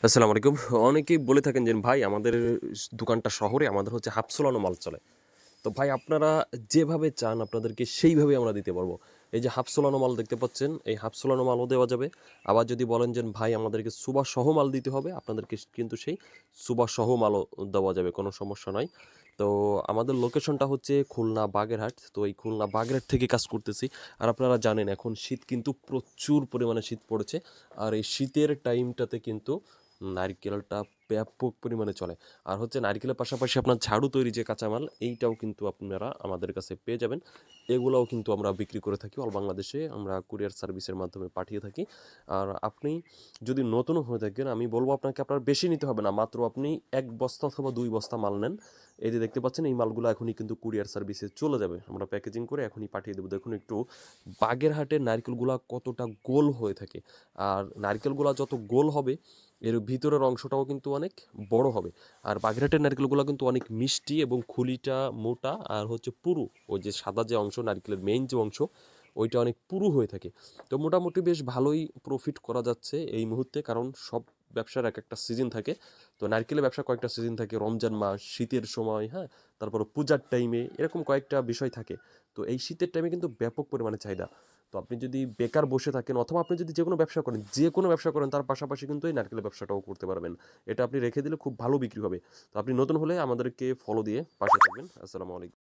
আসসালামু আলাইকুম। অনেকেই বলে থাকেন যে ভাই আমাদের দোকানটা শহরে, আমাদের হচ্ছে হাফ সোলানো মাল চলে। তো ভাই আপনারা যেভাবে চান আপনাদেরকে সেইভাবে আমরা দিতে পারবো। এই যে হাফ সোলানো মাল দেখতে পাচ্ছেন, এই হাফ সোলানো মালও দেওয়া যাবে। আবার যদি বলেন যে ভাই আমাদেরকে সুবাহ সহ মাল দিতে হবে, আপনাদেরকে কিন্তু সেই সুবাহ সহ মালও দেওয়া যাবে, কোনো সমস্যা নয়। তো আমাদের লোকেশনটা হচ্ছে খুলনা বাগেরহাট। তো এই খুলনা বাগেরহাট থেকে কাজ করতেছি। আর আপনারা জানেন এখন শীত কিন্তু প্রচুর পরিমাণে শীত পড়েছে। আর এই শীতের টাইমটাতে কিন্তু নারকেলটা ব্যাপক পরিমাণে চলে। আর হচ্ছে নারকেলের পাশাপাশি আপনার ঝাড়ু তৈরি যে কাঁচামাল, এইটাও কিন্তু আপনারা আমাদের কাছে পেয়ে যাবেন। এগুলাও কিন্তু আমরা বিক্রি করে থাকি অল বাংলাদেশে। আমরা কুরিয়ার সার্ভিসের মাধ্যমে পাঠিয়ে থাকি। আর আপনি যদি নতুনও হয়ে থাকেন, আমি বলব আপনাকে আপনার বেশি নিতে হবে না। মাত্র আপনি ১ বস্তা অথবা ২ বস্তা মাল নেন। এই যে দেখতে পাচ্ছেন এই মালগুলো এখনই কিন্তু কুরিয়ার সার্ভিসে চলে যাবে। আমরা প্যাকেজিং করে এখনই পাঠিয়ে দেবো। দেখুন একটু বাগেরহাটের নারকেলগুলা কতটা গোল হয়ে থাকে। আর নারকেলগুলা যত গোল হবে এর ভিতরের অংশটাও কিন্তু অনেক বড় হবে। আর বাগেরহাটের নারকেলগুলো কিন্তু অনেক মিষ্টি এবং খুলিটা মোটা আর হচ্ছে পুরু। ওই যে সাদা যে অংশ নারকেলের মেইন যে অংশ ওইটা অনেক পুরু হয়ে থাকে। তো মোটামুটি বেশ ভালোই প্রফিট করা যাচ্ছে এই মুহূর্তে, কারণ সব ব্যবসার এক একটা সিজন থাকে। তো নারকেলের ব্যবসা কয়েকটা সিজন থাকে, রমজান মাস, শীতের সময়, হ্যাঁ, তারপর পূজার টাইমে এরকম কয়েকটা বিষয় থাকে। তো এই শীতের টাইমে কিন্তু ব্যাপক পরিমাণে চাহিদা। তো আপনি যদি বেকার বসে থাকেন অথবা আপনি যদি যে কোনো ব্যবসা করেন তার পাশাপাশি কিন্তু এই নারকেলের ব্যবসাটাও করতে পারবেন। এটা আপনি রেখে দিলে খুব ভালো বিক্রি হবে। তো আপনি নতুন হলে আমাদেরকে ফলো দিয়ে পাশে থাকবেন। আসসালামু আলাইকুম।